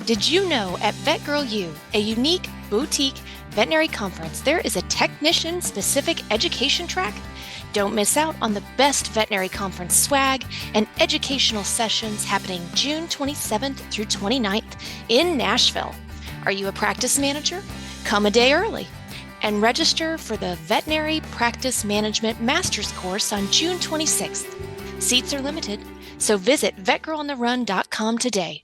Did you know at VETgirl U, a unique boutique veterinary conference, there is a technician-specific education track? Don't miss out on the best veterinary conference swag and educational sessions happening June 27th through 29th in Nashville. Are you a practice manager? Come a day early and register for the Veterinary Practice Management Master's course on June 26th. Seats are limited, so visit vetgirlontherun.com today.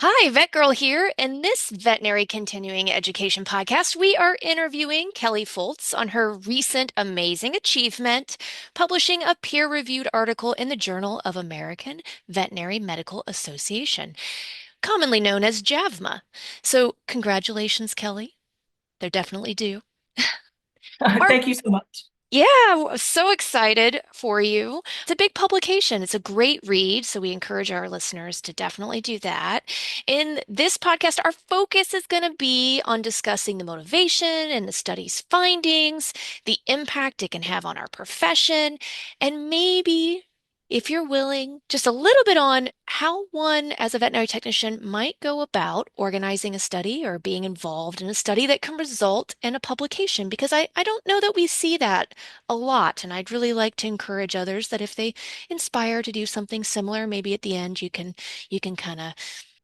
Hi, VetGirl here. In this veterinary continuing education podcast, we are interviewing Kelly Foltz on her recent amazing achievement, publishing a peer-reviewed article in the Journal of American Veterinary Medical Association, commonly known as JAVMA. So congratulations, Kelly. They're definitely due. Our Thank you so much. Yeah, so excited for you. It's a big publication. It's a great read, so we encourage our listeners to definitely do that. In this podcast, our focus is going to be on discussing the motivation and the study's findings, the impact it can have on our profession, and maybe, if you're willing, just a little bit on how one as a veterinary technician might go about organizing a study or being involved in a study that can result in a publication, because I don't know that we see that a lot. And I'd really like to encourage others that if they inspire to do something similar, maybe at the end you can kind of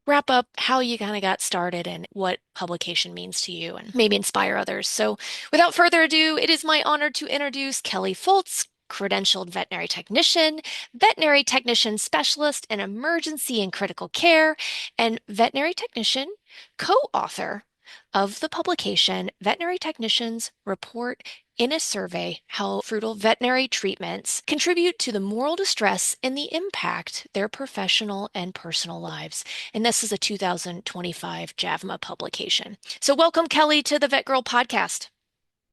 wrap up how you kind of got started and what publication means to you and maybe inspire others. So without further ado, it is my honor to introduce Kelly Foltz, credentialed veterinary technician specialist in emergency and critical care, and veterinary technician, co-author of the publication Veterinary Technicians Report in a Survey How Fruitful Veterinary Treatments Contribute to the Moral Distress and the Impact Their Professional and Personal Lives. And this is a 2025 JAVMA publication. So welcome, Kelly, to the VetGirl podcast.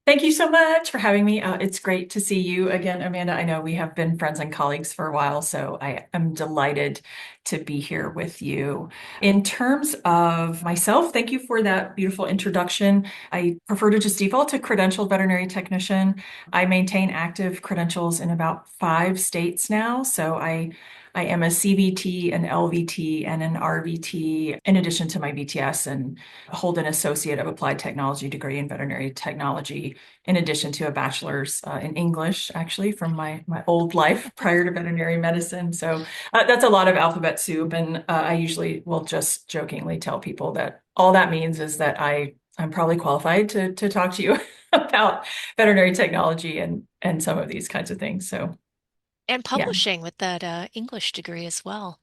Thank you so much for having me. It's great to see you again, Amanda. I know we have been friends and colleagues for a while, so I am delighted to be here with you. In terms of myself, thank you for that beautiful introduction. I prefer to just default to credentialed veterinary technician. I maintain active credentials in about 5 states now, so I am a CVT, an LVT, and an RVT, in addition to my VTS, and hold an Associate of Applied Technology degree in veterinary technology, in addition to a bachelor's in English, actually, from my old life prior to veterinary medicine. So that's a lot of alphabet soup. And I usually will just jokingly tell people that all that means is that I'm probably qualified to talk to you about veterinary technology and some of these kinds of things. So And yeah. publishing with that English degree as well.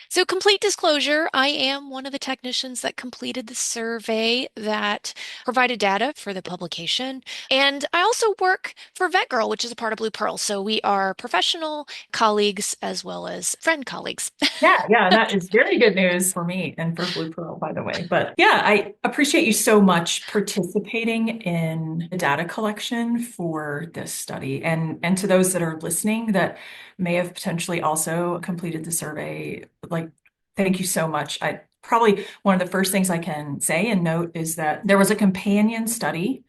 So, complete disclosure, I am one of the technicians that completed the survey that provided data for the publication. And I also work for VetGirl, which is a part of Blue Pearl. So, we are professional colleagues as well as friend colleagues. Yeah, that is very good news for me and for Blue Pearl, by the way. But yeah, I appreciate you so much participating in the data collection for this study. And to those that are listening that may have potentially also completed the survey, like, thank you so much. I probably one of the first things I can say and note is that there was a companion study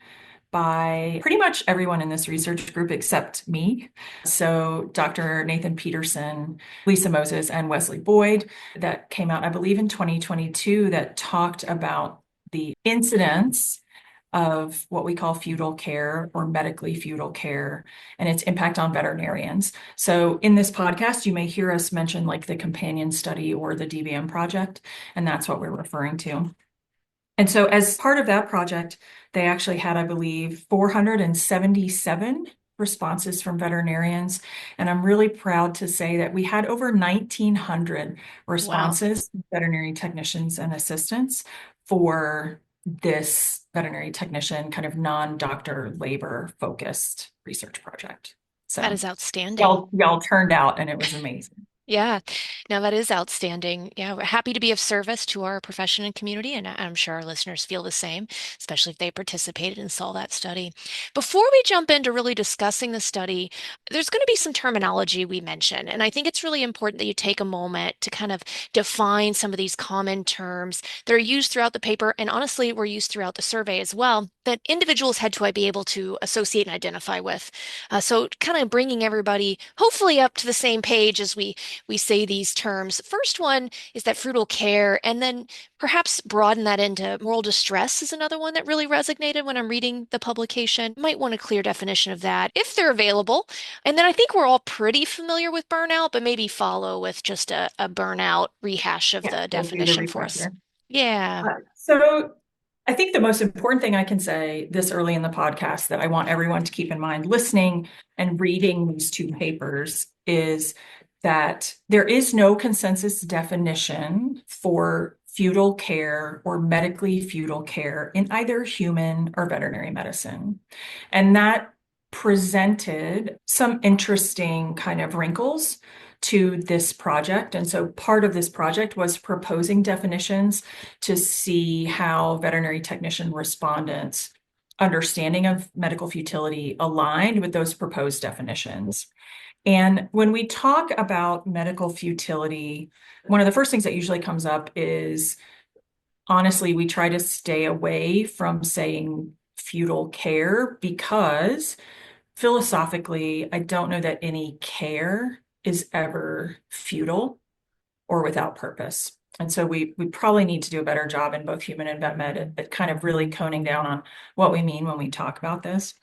by pretty much everyone in this research group except me. So Dr. Nathan Peterson, Lisa Moses, and Wesley Boyd, that came out, I believe, in 2022, that talked about the incidence of what we call futile care or medically futile care and its impact on veterinarians. So in this podcast, you may hear us mention like the companion study or the DVM project, and that's what we're referring to. And so as part of that project, they actually had, I believe, 477 responses from veterinarians. And I'm really proud to say that we had over 1,900 Wow. responses, veterinary technicians and assistants, for this veterinary technician kind of non-doctor labor focused research project. That So is outstanding. y'all turned out and it was amazing. Yeah, now that is outstanding. Yeah, we're happy to be of service to our profession and community, and I'm sure our listeners feel the same, especially if they participated and saw that study. Before we jump into really discussing the study, there's going to be some terminology we mention, and I think it's really important that you take a moment to kind of define some of these common terms that are used throughout the paper, and honestly, were used throughout the survey as well, that individuals had to be able to associate and identify with. So kind of bringing everybody hopefully up to the same page as we we say these terms. First one is that frugal care, and then perhaps broaden that into moral distress is another one that really resonated when I'm reading the publication. Might want a clear definition of that if they're available. And then I think we're all pretty familiar with burnout, but maybe follow with just a burnout rehash of Yeah, the we'll do the definition for us. refresher. Yeah. So I think the most important thing I can say this early in the podcast that I want everyone to keep in mind listening and reading these two papers is that there is no consensus definition for futile care or medically futile care in either human or veterinary medicine. And that presented some interesting kind of wrinkles to this project. And so part of this project was proposing definitions to see how veterinary technician respondents' understanding of medical futility aligned with those proposed definitions. And when we talk about medical futility, one of the first things that usually comes up is honestly, we try to stay away from saying futile care because philosophically, I don't know that any care is ever futile or without purpose. And so we probably need to do a better job in both human and vet med at kind of really coning down on what we mean when we talk about this.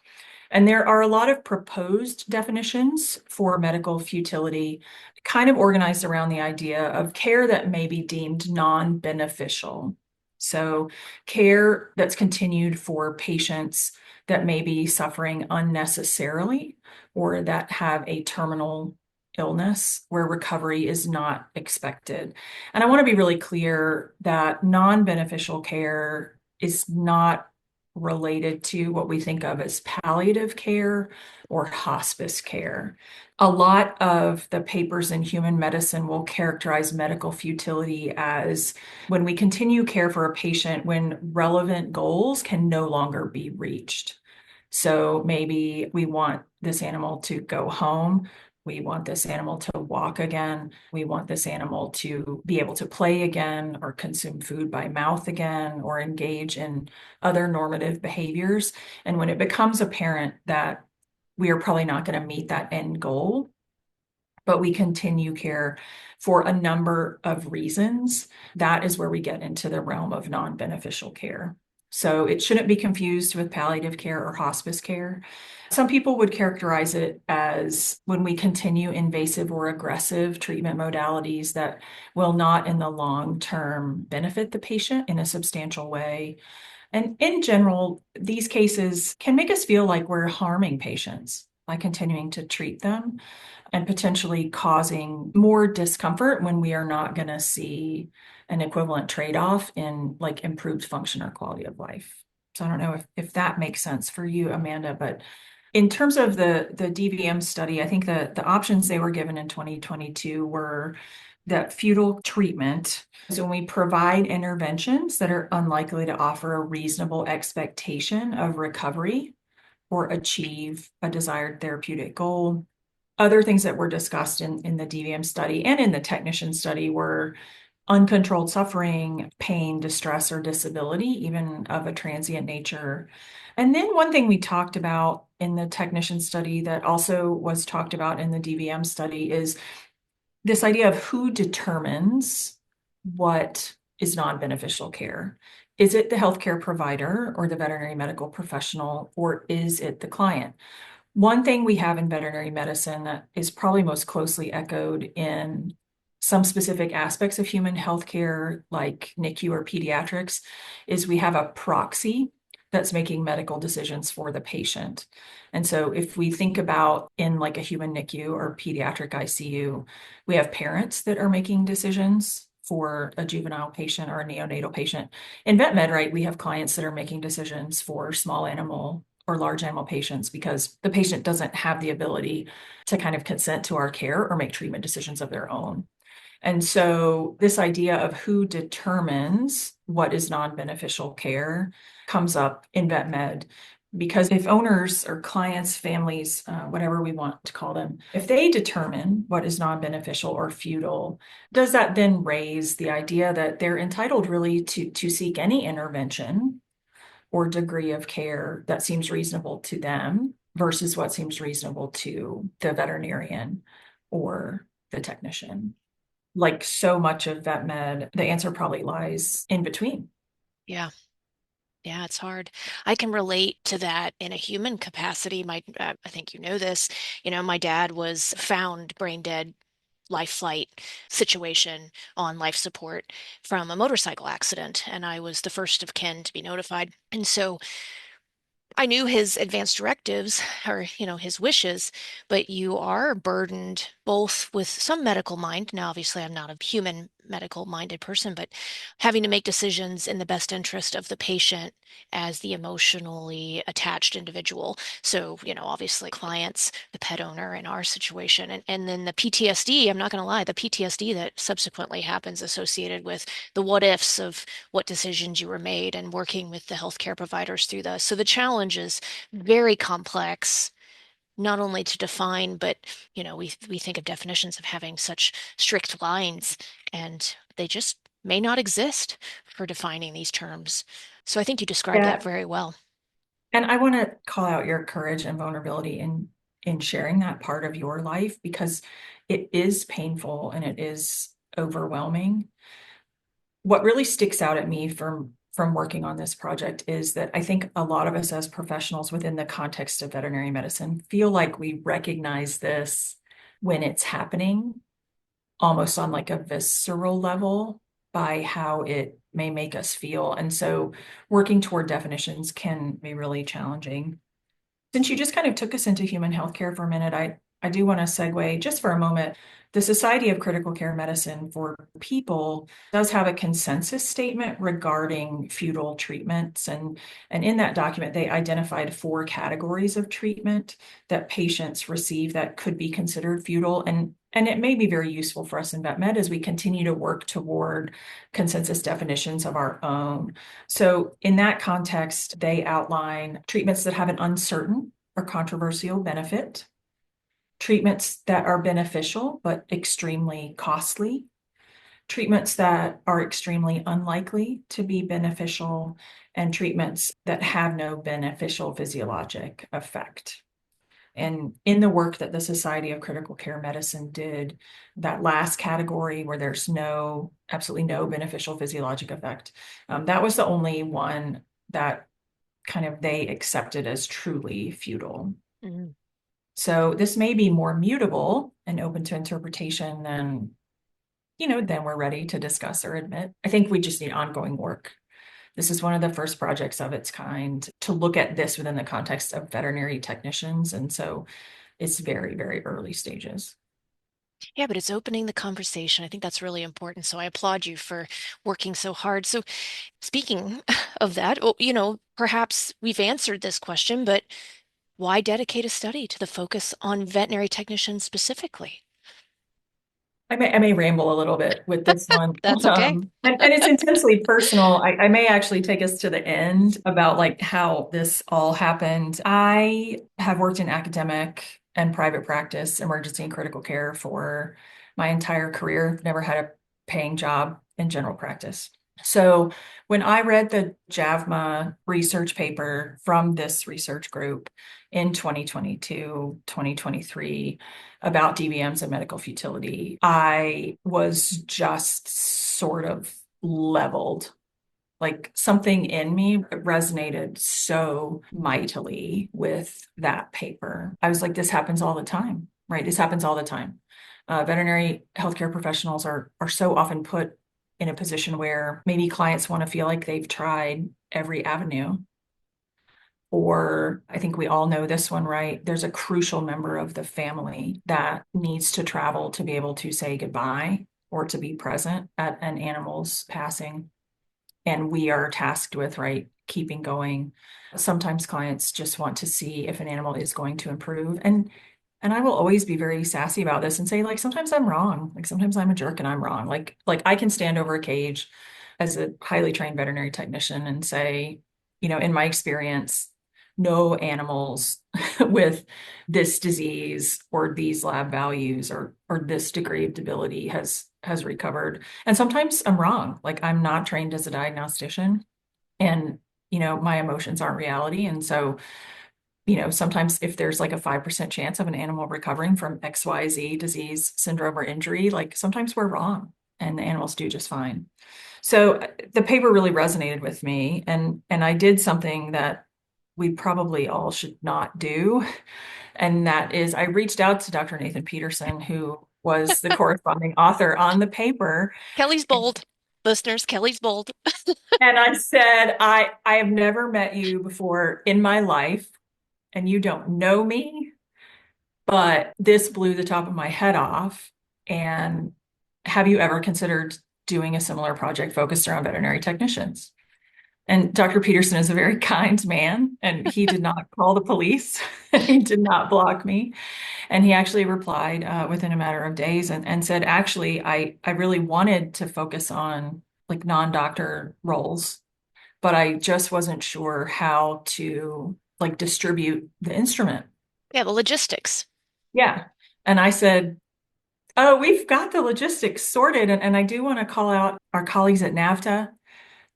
And there are a lot of proposed definitions for medical futility, kind of organized around the idea of care that may be deemed non-beneficial. So care that's continued for patients that may be suffering unnecessarily or that have a terminal illness where recovery is not expected. And I want to be really clear that non-beneficial care is not related to what we think of as palliative care or hospice care. A lot of the papers in human medicine will characterize medical futility as when we continue care for a patient when relevant goals can no longer be reached. So maybe we want this animal to go home. We want this animal to walk again. We want this animal to be able to play again or consume food by mouth again or engage in other normative behaviors. And when it becomes apparent that we are probably not going to meet that end goal, but we continue care for a number of reasons, that is where we get into the realm of non-beneficial care. So it shouldn't be confused with palliative care or hospice care. Some people would characterize it as when we continue invasive or aggressive treatment modalities that will not in the long term benefit the patient in a substantial way. And in general, these cases can make us feel like we're harming patients by continuing to treat them and potentially causing more discomfort when we are not going to see an equivalent trade-off in like improved function or quality of life. So I don't know if that makes sense for you, Amanda, but in terms of the DVM study, I think the options they were given in 2022 were that futile treatment. So when we provide interventions that are unlikely to offer a reasonable expectation of recovery or achieve a desired therapeutic goal. Other things that were discussed in the DVM study and in the technician study were uncontrolled suffering, pain, distress, or disability, even of a transient nature. And then one thing we talked about in the technician study that also was talked about in the DVM study is this idea of who determines what is non-beneficial care. Is it the healthcare provider or the veterinary medical professional, or is it the client? One thing we have in veterinary medicine that is probably most closely echoed in some specific aspects of human healthcare, like NICU or pediatrics, is we have a proxy that's making medical decisions for the patient. And so if we think about in like a human NICU or pediatric ICU, we have parents that are making decisions for a juvenile patient or a neonatal patient. In vet med, right, we have clients that are making decisions for small animal or large animal patients because the patient doesn't have the ability to kind of consent to our care or make treatment decisions of their own. And so this idea of who determines what is non-beneficial care comes up in vet med because if owners or clients, families, whatever we want to call them, if they determine what is non-beneficial or futile, does that then raise the idea that they're entitled really to seek any intervention or degree of care that seems reasonable to them versus what seems reasonable to the veterinarian or the technician. Like so much of vet med, the answer probably lies in between. Yeah. Yeah, it's hard. I can relate to that in a human capacity. I think you know this. My dad was found brain dead, life flight situation on life support from a motorcycle accident, and I was the first of kin to be notified. And so I knew his advanced directives or, his wishes, but you are burdened both with some medical mind. Now, obviously, I'm not a human medical minded person, but having to make decisions in the best interest of the patient as the emotionally attached individual. So, obviously, clients, the pet owner in our situation, and then the PTSD, I'm not going to lie, the PTSD that subsequently happens associated with the what ifs of what decisions you were made and working with the healthcare providers through those. So the challenge is very complex, not only to define, but we think of definitions of having such strict lines, and they just may not exist for defining these terms. So I think you described that Yeah. very well. And I want to call out your courage and vulnerability in sharing that part of your life because it is painful and it is overwhelming. What really sticks out at me from working on this project is that I think a lot of us as professionals within the context of veterinary medicine feel like we recognize this when it's happening, almost on like a visceral level by how it may make us feel. And so working toward definitions can be really challenging. Since you just kind of took us into human healthcare for a minute, I do want to segue just for a moment. The Society of Critical Care Medicine for People does have a consensus statement regarding futile treatments. And in that document, they identified 4 categories of treatment that patients receive that could be considered futile. And it may be very useful for us in vet med as we continue to work toward consensus definitions of our own. So in that context, they outline treatments that have an uncertain or controversial benefit, treatments that are beneficial but extremely costly, treatments that are extremely unlikely to be beneficial, and treatments that have no beneficial physiologic effect. And in the work that the Society of Critical Care Medicine did, that last category where there's absolutely no beneficial physiologic effect, that was the only one that kind of they accepted as truly futile. Mm. So this may be more mutable and open to interpretation than we're ready to discuss or admit. I think we just need ongoing work. This is one of the first projects of its kind to look at this within the context of veterinary technicians. And so it's very, very early stages. Yeah, but it's opening the conversation. I think that's really important. So I applaud you for working so hard. So speaking of that, well, perhaps we've answered this question, but why dedicate a study to the focus on veterinary technicians specifically? I may ramble a little bit with this one. That's okay. And it's intensely personal. I may actually take us to the end about like how this all happened. I have worked in academic and private practice, emergency and critical care for my entire career. Never had a paying job in general practice. So when I read the JAVMA research paper from this research group in 2022, 2023 about DVMs and medical futility, I was just sort of leveled. Like something in me resonated so mightily with that paper. I was like, this happens all the time, right? This happens all the time. Veterinary healthcare professionals are so often put in a position where maybe clients want to feel like they've tried every avenue. Or I think we all know this one, right? There's a crucial member of the family that needs to travel to be able to say goodbye or to be present at an animal's passing. And we are tasked with, right, keeping going. Sometimes clients just want to see if an animal is going to improve. And I will always be very sassy about this and say, like, sometimes I'm wrong. Like sometimes I'm a jerk and I'm wrong. Like I can stand over a cage as a highly trained veterinary technician and say, in my experience, no animals with this disease or these lab values or this degree of debility has recovered. And sometimes I'm wrong. Like I'm not trained as a diagnostician and my emotions aren't reality. And so sometimes if there's like a 5% chance of an animal recovering from XYZ disease, syndrome, or injury, like sometimes we're wrong and the animals do just fine. So the paper really resonated with me, and I did something that we probably all should not do. And that is I reached out to Dr. Nathan Peterson, who was the corresponding author on the paper. Kelly's bold. Listeners, Kelly's bold. And I said, I have never met you before in my life, and you don't know me, but this blew the top of my head off. And have you ever considered doing a similar project focused around veterinary technicians? And Dr. Peterson is a very kind man, and he did not call the police. He did not block me. And he actually replied within a matter of days and said, actually, I really wanted to focus on like non-doctor roles, but I just wasn't sure how to like distribute the instrument. Yeah, the logistics. Yeah. And I said, oh, we've got the logistics sorted. And I do want to call out our colleagues at NAVTA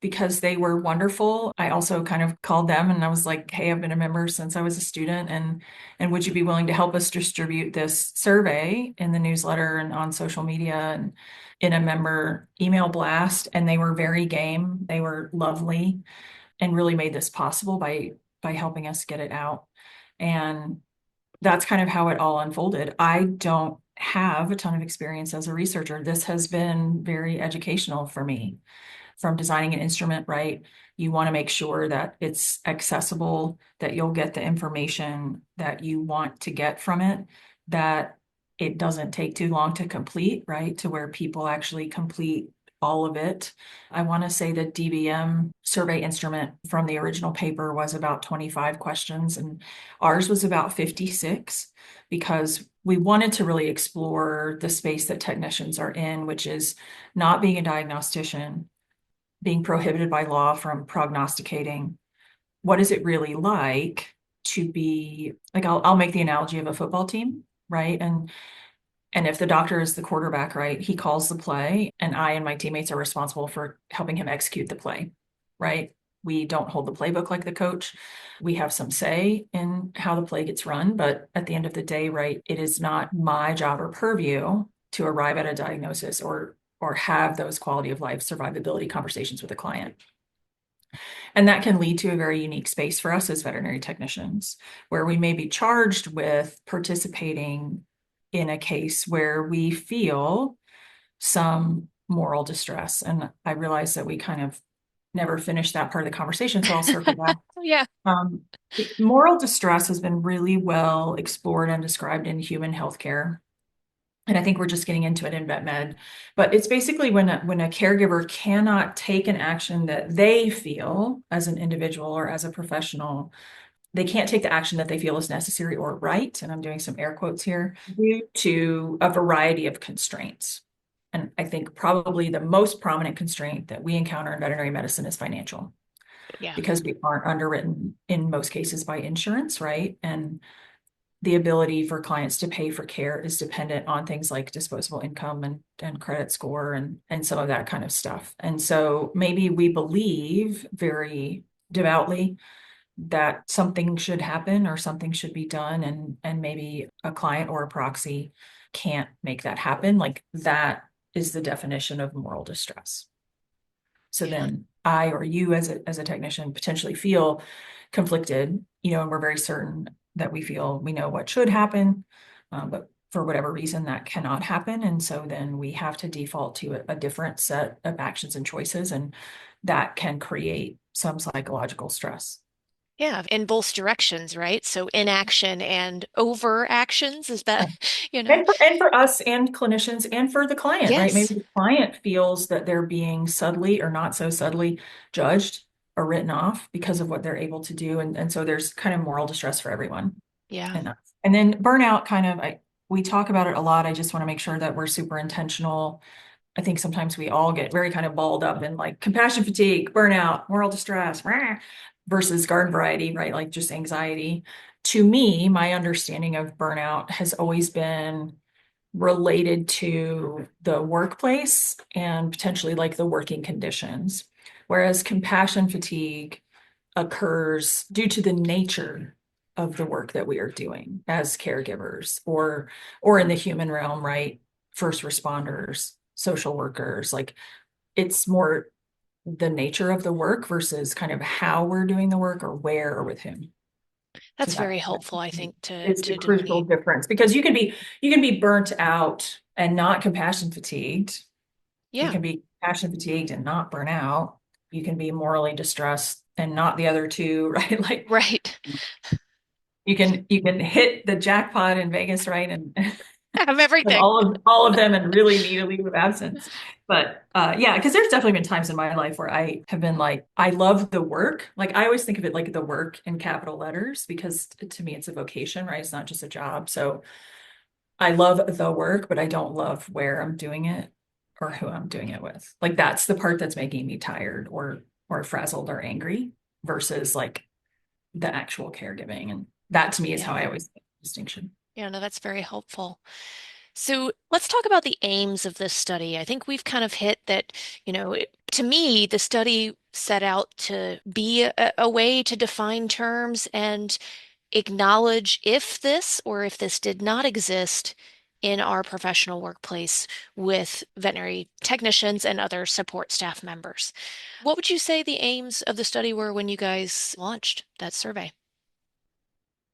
because they were wonderful. I also kind of called them and I was like, hey, I've been a member since I was a student, and would you be willing to help us distribute this survey in the newsletter and on social media and in a member email blast? And they were very game. They were lovely and really made this possible by helping us get it out. And that's kind of how it all unfolded. I don't have a ton of experience as a researcher. This has been very educational for me from designing an instrument, right? You want to make sure that it's accessible, that you'll get the information that you want to get from it, that it doesn't take too long to complete, right? To where people actually complete all of it. I want to say the DBM survey instrument from the original paper was about 25 questions, and ours was about 56 because we wanted to really explore the space that technicians are in, which is not being a diagnostician, being prohibited by law from prognosticating. What is it really like to be like, I'll make the analogy of a football team, right? And if the doctor is the quarterback, right, he calls the play, and I and my teammates are responsible for helping him execute the play, right? We don't hold the playbook like the coach. We have some say in how the play gets run, but at the end of the day, right, it is not my job or purview to arrive at a diagnosis or have those quality of life survivability conversations with a client. And that can lead to a very unique space for us as veterinary technicians, where we may be charged with participating in a case where we feel some moral distress. And I realize that we kind of never finished that part of the conversation, so I'll circle back. Yeah. Um, Moral distress has been really well explored and described in human healthcare. And I think we're just getting into it in vet med, but it's basically when a caregiver cannot take an action that they feel as an individual or as a professional, they can't take the action that they feel is necessary or right, and I'm doing some air quotes here, due to a variety of constraints. And I think probably the most prominent constraint that we encounter in veterinary medicine is financial, Yeah. because we aren't underwritten in most cases by insurance, right? And the ability for clients to pay for care is dependent on things like disposable income and credit score and some of that kind of stuff. And so maybe we believe very devoutly that something should happen or something should be done, and maybe a client or a proxy can't make that happen. Like that is the definition of moral distress. So Yeah. then I or you as a technician potentially feel conflicted, and we're very certain that we feel we know what should happen, but for whatever reason that cannot happen. And so then we have to default to a different set of actions and choices, and that can create some psychological stress. Yeah. In both directions, right? So inaction and over actions, is that, you know? And for us and clinicians and for the client, right? Yes. Maybe the client feels that they're being subtly or not so subtly judged or written off because of what they're able to do. And so there's kind of moral distress for everyone. Yeah. And then burnout kind of, we talk about it a lot. I just want to make sure that we're super intentional. I think sometimes we all get very kind of balled up in like compassion fatigue, burnout, moral distress, rah, versus garden variety, right? Like just anxiety. To me, my understanding of burnout has always been related to the workplace and potentially like the working conditions. Whereas compassion fatigue occurs due to the nature of the work that we are doing as caregivers or in the human realm, right? First responders, social workers, like it's more the nature of the work versus kind of how we're doing the work or where or with whom. So That's very that helpful, I think, to is the crucial delineate. difference because you can be burnt out and not compassion fatigued. You Yeah, can be compassion fatigued and not burn out. You can be morally distressed and not the other two, right? Like right. you can hit the jackpot in Vegas, right? And Have with everything. all of them and really need a leave of absence. But yeah, because there's definitely been times in my life where I have been like, I love the work. Like I always think of it like the work in capital letters because to me it's a vocation, right? It's not just a job. So I love the work, but I don't love where I'm doing it or who I'm doing it with. Like that's the part that's making me tired or frazzled or angry versus like the actual caregiving. And that to me is how Yeah. I always make the distinction. Yeah, no, that's very helpful. So let's talk about the aims of this study. I think we've kind of hit that, to me, the study set out to be a way to define terms and acknowledge if this or if this did not exist in our professional workplace with veterinary technicians and other support staff members. What would you say the aims of the study were when you guys launched that survey?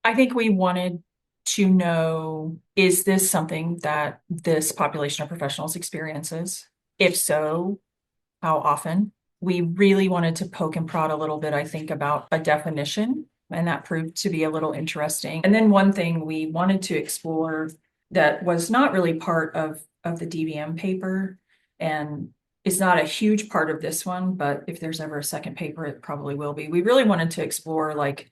I think we wanted to know, is this something that this population of professionals experiences? If so, how often? We really wanted to poke and prod a little bit, I think, about a definition, and that proved to be a little interesting. And then one thing we wanted to explore that was not really part of the DVM paper and is not a huge part of this one, but if there's ever a second paper, it probably will be. We really wanted to explore like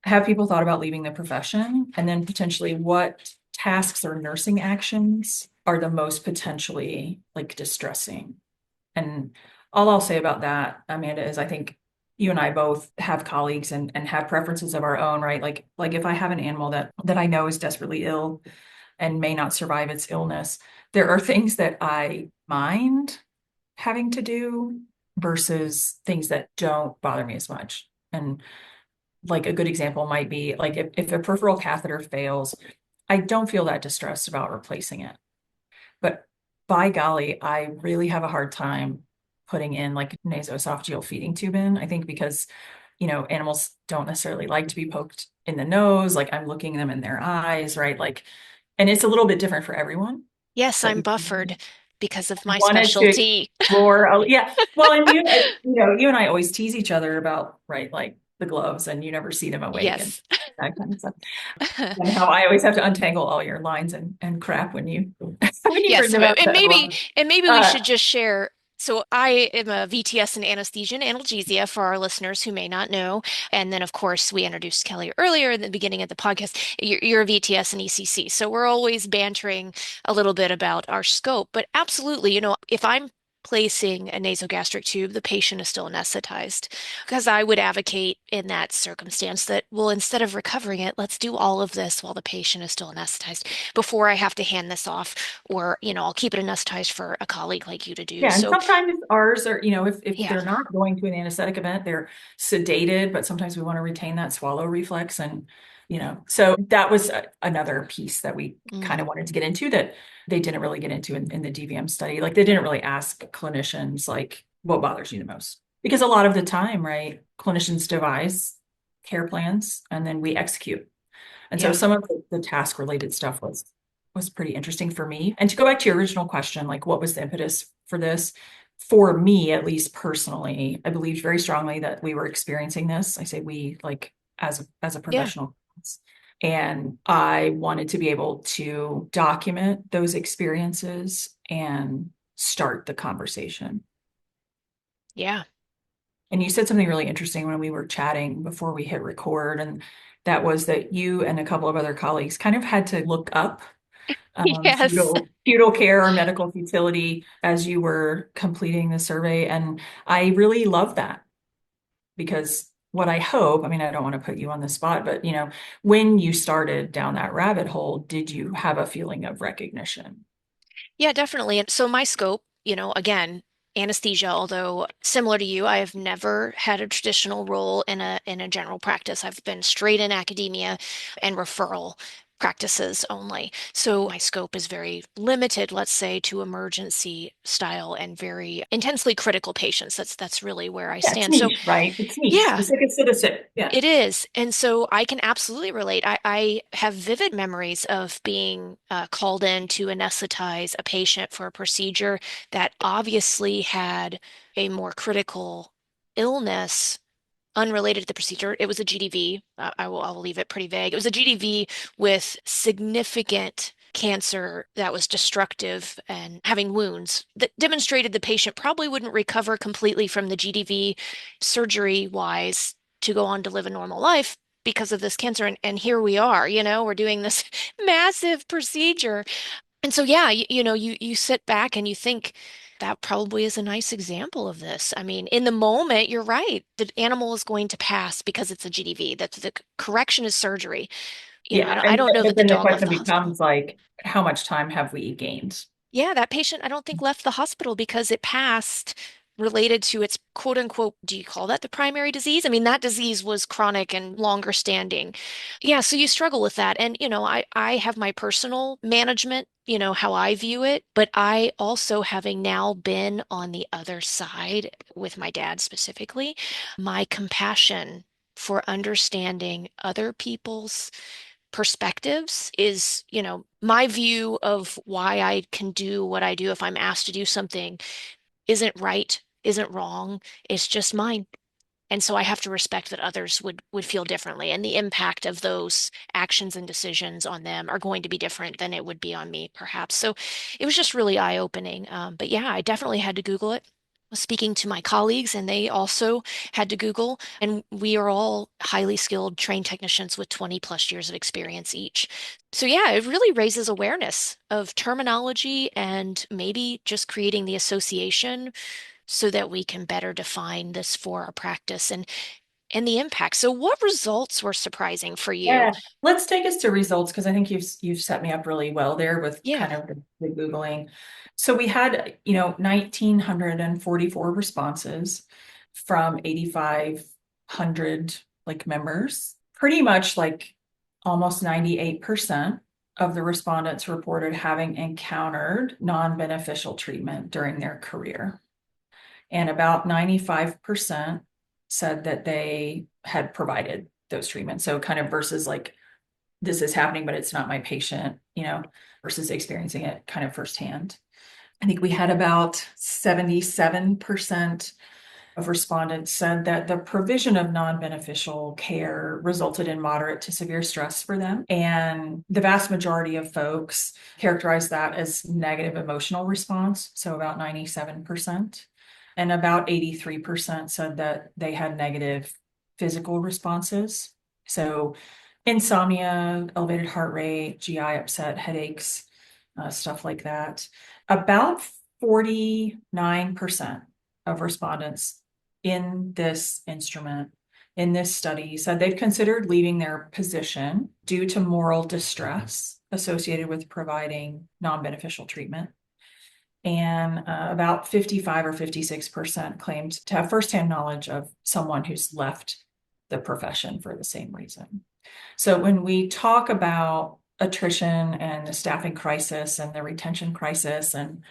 have people thought about leaving the profession and then potentially what tasks or nursing actions are the most potentially like distressing. And all I'll say about that, Amanda, is I think you and I both have colleagues and have preferences of our own, right? Like if I have an animal that I know is desperately ill and may not survive its illness, there are things that I mind having to do versus things that don't bother me as much. And like a good example might be like if a peripheral catheter fails, I don't feel that distressed about replacing it. But by golly, I really have a hard time putting in like nasoesophageal feeding tube in. I think because, animals don't necessarily like to be poked in the nose. Like I'm looking them in their eyes, right? Like, and it's a little bit different for everyone. Yes, But I'm buffered because of my wanted to specialty. explore. Yeah. Well, and you and I always tease each other about, right, like the gloves and you never see them awake and Yes. that kind of stuff. And how I always have to untangle all your lines and crap when you when you Yeah, bring them so out and to maybe everyone. and maybe we Uh, should just share. So I am a VTS in anesthesia and analgesia for our listeners who may not know. And then of course we introduced Kelly earlier in the beginning of the podcast. You're a VTS and ECC. So we're always bantering a little bit about our scope. But absolutely, if I'm placing a nasogastric tube, the patient is still anesthetized. Because I would advocate in that circumstance that, well, instead of recovering it, let's do all of this while the patient is still anesthetized before I have to hand this off, or, I'll keep it anesthetized for a colleague like you to do. Yeah, and So, sometimes ours are, if yeah. they're not going to an anesthetic event, they're sedated, but sometimes we want to retain that swallow reflex. And, so that was another piece that we kind of Mm, wanted to get into that they didn't really get into in the DVM study. Like they didn't really ask clinicians, like, what bothers you the most? Because a lot of the time, right, clinicians devise care plans and then we execute. And so yeah. some of the task related stuff was pretty interesting for me. And to go back to your original question, like what was the impetus for this? For me, at least personally, I believed very strongly that we were experiencing this. I say we like as a Yeah. professional class. And I wanted to be able to document those experiences and start the conversation. Yeah. And you said something really interesting when we were chatting before we hit record, and that was that you and a couple of other colleagues kind of had to look up Yes. fetal care or medical futility as you were completing the survey. And I really love that because what I hope, I mean, I don't want to put you on the spot, but when you started down that rabbit hole, did you have a feeling of recognition? Yeah, definitely. And so my scope, again, anesthesia, although similar to you, I have never had a traditional role in a general practice. I've been straight in academia and referral practices only. So my scope is very limited, let's say, to emergency style and very intensely critical patients. That's really where I Yeah, it's stand. So niche, right? It's niche. The yeah, sickest of the sick. Yeah. it is. And so I can absolutely relate. I have vivid memories of being called in to anesthetize a patient for a procedure that obviously had a more critical illness unrelated to the procedure. It was a GDV. I will leave it pretty vague. It was a GDV with significant cancer that was destructive and having wounds that demonstrated the patient probably wouldn't recover completely from the GDV surgery wise to go on to live a normal life because of this cancer. And here we are, we're doing this massive procedure. And so, yeah, you sit back and you think that probably is a nice example of this. I mean, in the moment, you're right. The animal is going to pass because it's a GDV. That the correction is surgery. I Yeah. don't, I And don't know but that the then the dog left question the hospital. becomes like, how much time have we gained? Yeah, that patient, I don't think left the hospital because it passed related to its quote unquote, do you call that the primary disease? I mean, that disease was chronic and longer standing. Yeah, so you struggle with that. And, I have my personal management, how I view it, but I also, having now been on the other side with my dad specifically, my compassion for understanding other people's perspectives is, my view of why I can do what I do if I'm asked to do something isn't right, isn't wrong, it's just mine. And so I have to respect that others would feel differently, and the impact of those actions and decisions on them are going to be different than it would be on me, perhaps. So it was just really eye-opening. But yeah, I definitely had to Google it. I was speaking to my colleagues, and they also had to Google, and we are all highly skilled trained technicians with 20 plus years of experience each. So yeah, it really raises awareness of terminology and maybe just creating the association so that we can better define this for our practice and the impact. So what results were surprising for you? Yeah. Let's take us to results because I think you've set me up really well there with Yeah. kind of the Googling. So we had, 1,944 responses from 8,500 like members. Pretty much like almost 98% of the respondents reported having encountered non-beneficial treatment during their career. And about 95% said that they had provided those treatments. So kind of versus like this is happening, but it's not my patient, versus experiencing it kind of firsthand. I think we had about 77% of respondents said that the provision of non-beneficial care resulted in moderate to severe stress for them. And the vast majority of folks characterize that as negative emotional response, so about 97%. And about 83% said that they had negative physical responses. So insomnia, elevated heart rate, GI upset, headaches, stuff like that. About 49% of respondents in this instrument, in this study, said they've considered leaving their position due to moral distress associated with providing non-beneficial treatment. And about 55 or 56% claimed to have firsthand knowledge of someone who's left the profession for the same reason. So when we talk about attrition and the staffing crisis and the retention crisis and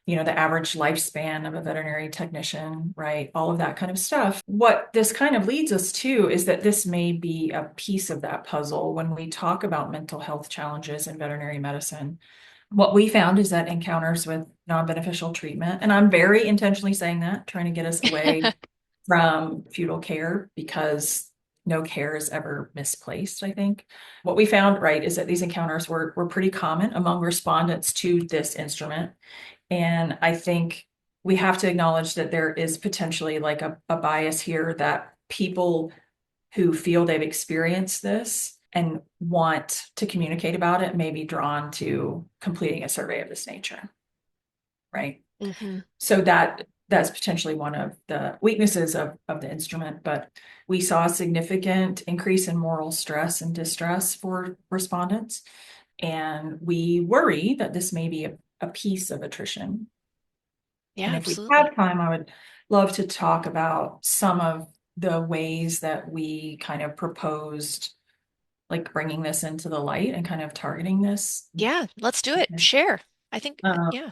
the average lifespan of a veterinary technician, right? All of that kind of stuff. What this kind of leads us to is that this may be a piece of that puzzle when we talk about mental health challenges in veterinary medicine. What we found is that encounters with non-beneficial treatment, and I'm very intentionally saying that, trying to get us away from futile care because no care is ever misplaced, I think. What we found, right, is that these encounters were pretty common among respondents to this instrument. And I think we have to acknowledge that there is potentially like a bias here that people who feel they've experienced this and want to communicate about it may be drawn to completing a survey of this nature, right? Hmm. So that's potentially one of the weaknesses of the instrument, but we saw a significant increase in moral stress and distress for respondents. And we worry that this may be a piece of attrition. Yeah, And if we absolutely. have time, I would love to talk about some of the ways that we kind of proposed, like bringing this into the light and kind of targeting this. Yeah, let's do it. Share. I think, Um, yeah.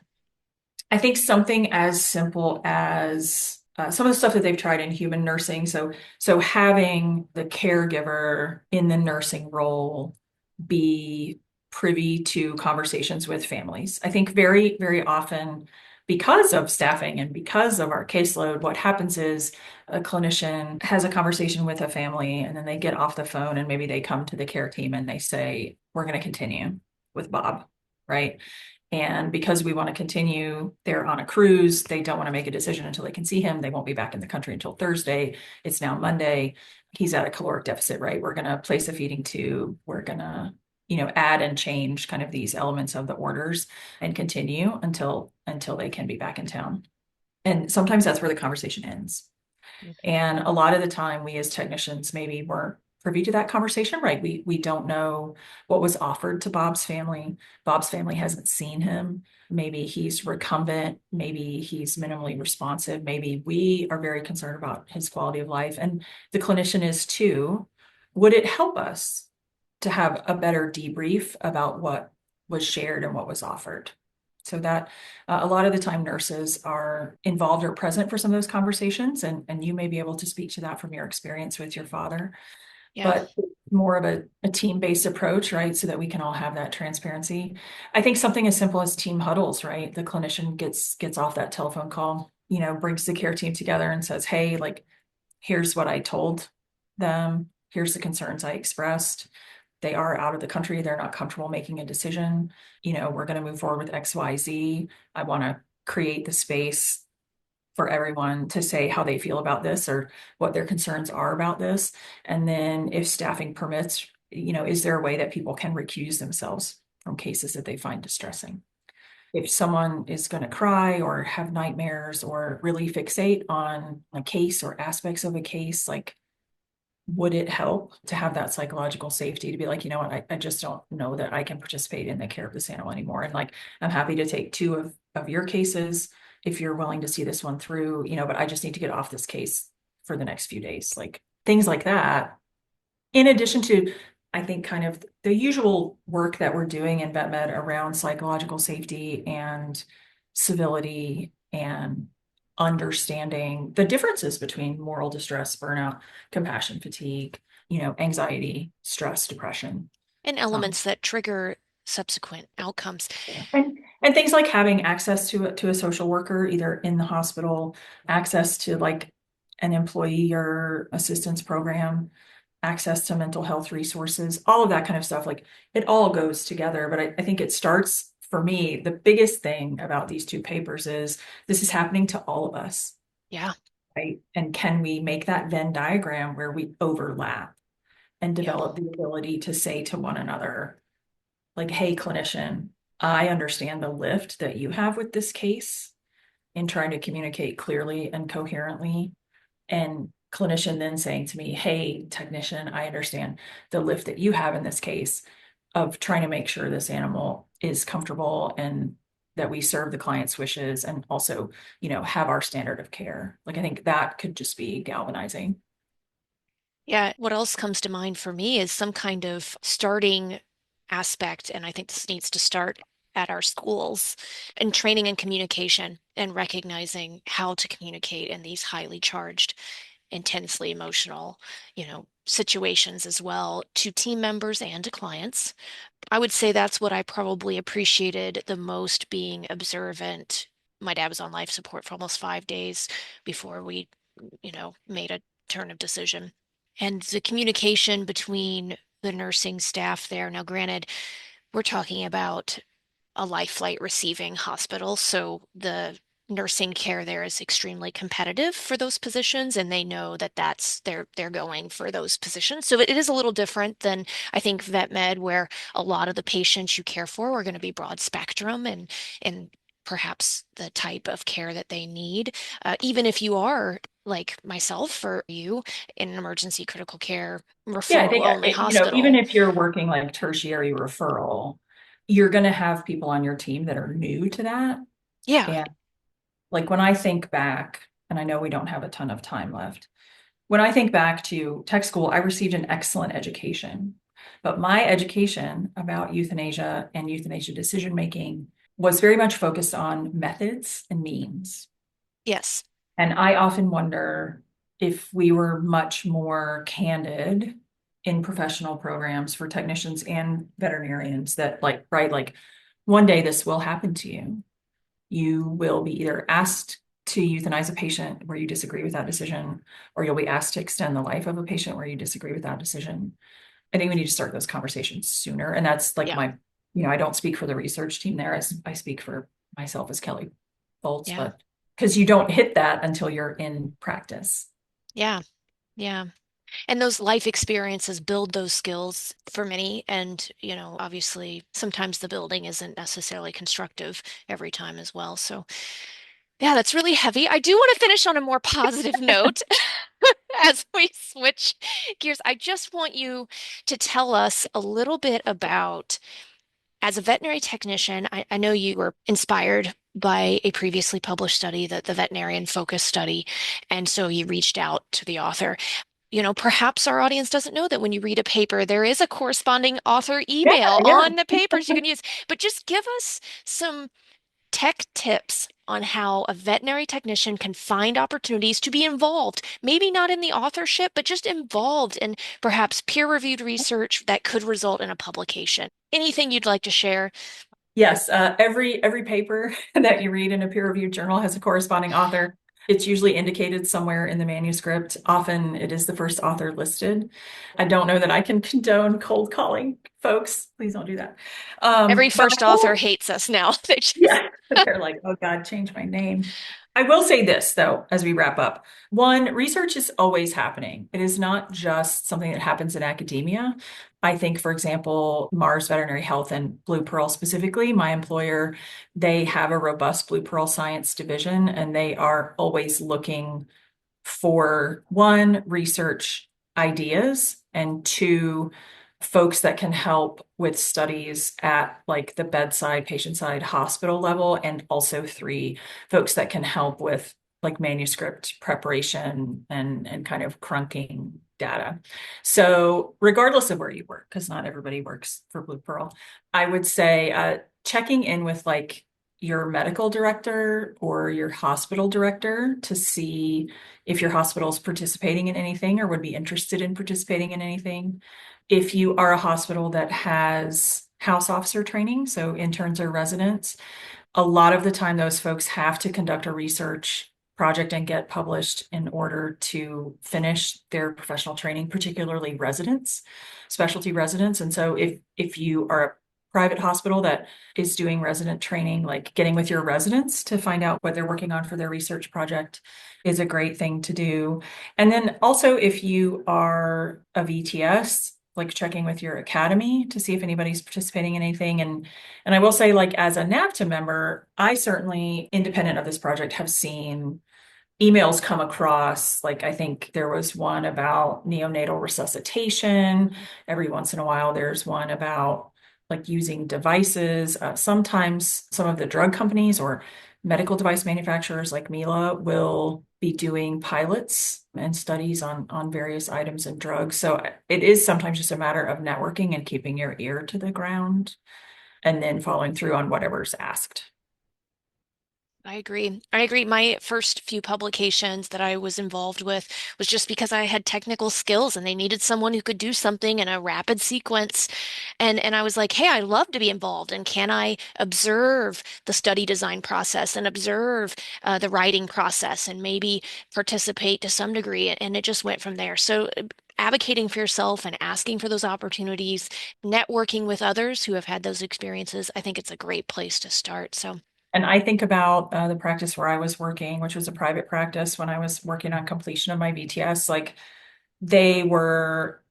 I think something as simple as some of the stuff that they've tried in human nursing. So having the caregiver in the nursing role be privy to conversations with families. I think very, very often, because of staffing and because of our caseload, what happens is a clinician has a conversation with a family and then they get off the phone and maybe they come to the care team and they say, we're going to continue with Bob, right? And because we want to continue, they're on a cruise. They don't want to make a decision until they can see him. They won't be back in the country until Thursday. It's now Monday. He's at a caloric deficit, right? We're going to place a feeding tube. We're going to, add and change kind of these elements of the orders and continue until they can be back in town. And sometimes that's where the conversation ends. Mhm. And a lot of the time, we as technicians maybe weren't privy to that conversation, right? We don't know what was offered to Bob's family. Bob's family hasn't seen him. Maybe he's recumbent. Maybe he's minimally responsive. Maybe we are very concerned about his quality of life, and the clinician is too. Would it help us to have a better debrief about what was shared and what was offered? So that a lot of the time nurses are involved or present for some of those conversations, and you may be able to speak to that from your experience with your father, Yeah. but more of a team-based approach, right? So that we can all have that transparency. I think something as simple as team huddles, right? The clinician gets off that telephone call, brings the care team together and says, hey, like, here's what I told them. Here's the concerns I expressed. They are out of the country. They're not comfortable making a decision. We're going to move forward with XYZ. I want to create the space for everyone to say how they feel about this or what their concerns are about this. And then if staffing permits, is there a way that people can recuse themselves from cases that they find distressing? If someone is going to cry or have nightmares or really fixate on a case or aspects of a case, like, would it help to have that psychological safety to be like, you know what, I just don't know that I can participate in the care of this animal anymore. And like, I'm happy to take two of your cases if you're willing to see this one through, but I just need to get off this case for the next few days. Like things like that. In addition to, I think, kind of the usual work that we're doing in vet med around psychological safety and civility and understanding the differences between moral distress, burnout, compassion fatigue, anxiety, stress, depression. And Um, elements that trigger subsequent outcomes. and things like having access to a social worker, either in the hospital, access to like an employee or assistance program, access to mental health resources, all of that kind of stuff. Like it all goes together. But I think it starts for me, the biggest thing about these two papers is this is happening to all of us, Yeah. right? And can we make that Venn diagram where we overlap and Yeah. develop the ability to say to one another, like, hey, clinician, I understand the lift that you have with this case in trying to communicate clearly and coherently. And clinician then saying to me, hey, technician, I understand the lift that you have in this case of trying to make sure this animal is comfortable and that we serve the client's wishes and also, have our standard of care. Like, I think that could just be galvanizing. Yeah. What else comes to mind for me is some kind of starting aspect, and I think this needs to start at our schools and training and communication and recognizing how to communicate in these highly charged, intensely emotional, situations as well to team members and to clients. I would say that's what I probably appreciated the most being observant. My dad was on life support for almost 5 days before we, made a turn of decision. And the communication between the nursing staff there. Now, granted, we're talking about a life flight receiving hospital. So the nursing care there is extremely competitive for those positions, and they know that they're going for those positions. So it is a little different than I think vet med, where a lot of the patients you care for are going to be broad spectrum and perhaps the type of care that they need. Even if you are like myself or you in an emergency critical care Yeah, I referral think, only even hospital. if you're working like tertiary referral, you're going to have people on your team that are new to that. Yeah. And Like when I think back, and I know we don't have a ton of time left, when I think back to tech school, I received an excellent education. But my education about euthanasia and euthanasia decision making was very much focused on methods and means. Yes. And I often wonder if we were much more candid in professional programs for technicians and veterinarians that, like, right, like one day this will happen to you. You will be either asked to euthanize a patient where you disagree with that decision, or you'll be asked to extend the life of a patient where you disagree with that decision. I think we need to start those conversations sooner. And that's like Yeah. my, I don't speak for the research team there as I speak for myself as Kelly Foltz, Yeah. but because you don't hit that until you're in practice. Yeah. Yeah. And those life experiences build those skills for many. And, obviously, sometimes the building isn't necessarily constructive every time as well. So, yeah, that's really heavy. I do want to finish on a more positive note as we switch gears. I just want you to tell us a little bit about, as a veterinary technician, I know you were inspired by a previously published study, the veterinarian focus study. And so you reached out to the author. Perhaps our audience doesn't know that when you read a paper, there is a corresponding author Yeah, email yeah. on the papers you can use. But just give us some tech tips on how a veterinary technician can find opportunities to be involved, maybe not in the authorship, but just involved in perhaps peer-reviewed research that could result in a publication. Anything you'd like to share? Yes, every paper that you read in a peer-reviewed journal has a corresponding author. It's usually indicated somewhere in the manuscript. Often it is the first author listed. I don't know that I can condone cold calling folks. Please don't do that. Every But first I author will, hates us now. They just yeah, they're like, oh God, change my name. I will say this though, as we wrap up. One, research is always happening. It is not just something that happens in academia. I think, for example, Mars Veterinary Health and Blue Pearl specifically, my employer, they have a robust Blue Pearl science division, and they are always looking for one, research ideas, and two, folks that can help with studies at like the bedside, patient side, hospital level, and also three, folks that can help with like manuscript preparation and kind of crunking data. So regardless of where you work, because not everybody works for Blue Pearl, I would say checking in with like your medical director or your hospital director to see if your hospital is participating in anything or would be interested in participating in anything. If you are a hospital that has house officer training, so interns or residents, a lot of the time those folks have to conduct a research project and get published in order to finish their professional training, particularly residents, specialty residents. And so if you are a private hospital that is doing resident training, like getting with your residents to find out what they're working on for their research project is a great thing to do. And then also if you are a VTS, like checking with your academy to see if anybody's participating in anything. And I will say, like, as a NAVTA member, I certainly, independent of this project, have seen emails come across. Like, I think there was one about neonatal resuscitation. Every once in a while, there's one about like using devices. Sometimes some of the drug companies or medical device manufacturers like Mila will be doing pilots and studies on various items and drugs. So it is sometimes just a matter of networking and keeping your ear to the ground and then following through on whatever's asked. I agree. I agree. My first few publications that I was involved with was just because I had technical skills and they needed someone who could do something in a rapid sequence. And I was like, hey, I love to be involved. And can I observe the study design process and observe the writing process and maybe participate to some degree? And it just went from there. So advocating for yourself and asking for those opportunities, networking with others who have had those experiences, I think it's a great place to start. So. And I think about the practice where I was working, which was a private practice when I was working on completion of my VTS. Like they were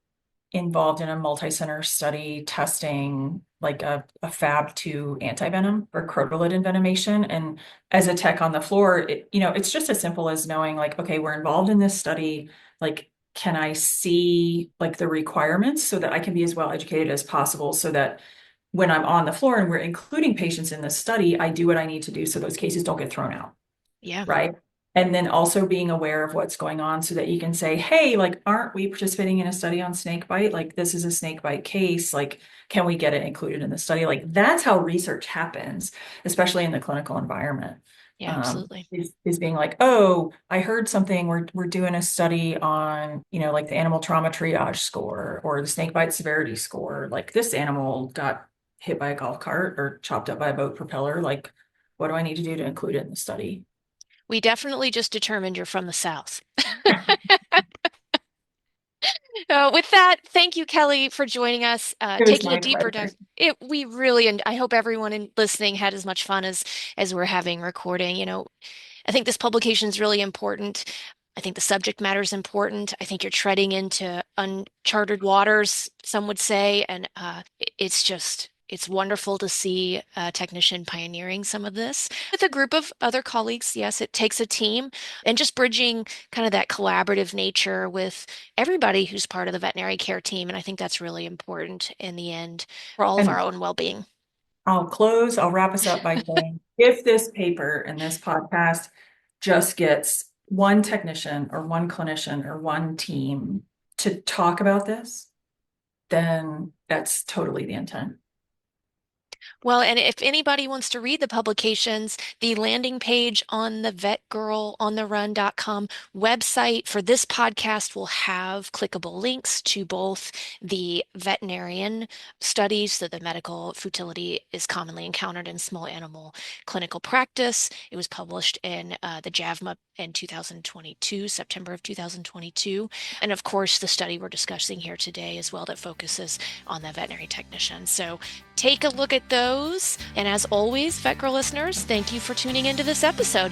involved in a multi-center study testing like a Fab 2 antivenom for crotolid envenomation. And as a tech on the floor, it's just as simple as knowing like, okay, we're involved in this study. Like, can I see like the requirements so that I can be as well educated as possible so that when I'm on the floor and we're including patients in this study, I do what I need to do so those cases don't get thrown out. Yeah. right? And then also being aware of what's going on so that you can say, hey, like, aren't we participating in a study on snake bite? Like, this is a snake bite case. Like, can we get it included in the study? Like, that's how research happens, especially in the clinical environment. Yeah, absolutely. Is being like, oh, I heard something. We're doing a study on, like the animal trauma triage score or the snake bite severity score. Like, this animal got hit by a golf cart or chopped up by a boat propeller. Like, what do I need to do to include it in the study? We definitely just determined you're from the South. With that, thank you, Kelly, for joining us, It was taking a my deeper pleasure. dive. We really, and I hope everyone listening had as much fun as we're having recording. I think this publication is really important. I think the subject matter is important. I think you're treading into uncharted waters, some would say, and it's wonderful to see a technician pioneering some of this with a group of other colleagues. Yes, it takes a team, and just bridging kind of that collaborative nature with everybody who's part of the veterinary care team. And I think that's really important in the end for all of our And own well-being. I'll wrap us up by saying, if this paper and this podcast just gets one technician or one clinician or one team to talk about this, then that's totally the intent. Well, and if anybody wants to read the publications, the landing page on the vetgirlontherun.com website for this podcast will have clickable links to both the veterinarian studies, so the medical futility is commonly encountered in small animal clinical practice. It was published in the JAVMA in 2022, September of 2022. And of course, the study we're discussing here today as well that focuses on the veterinary technician. So take a look at those. And as always, VetGirl listeners, thank you for tuning into this episode.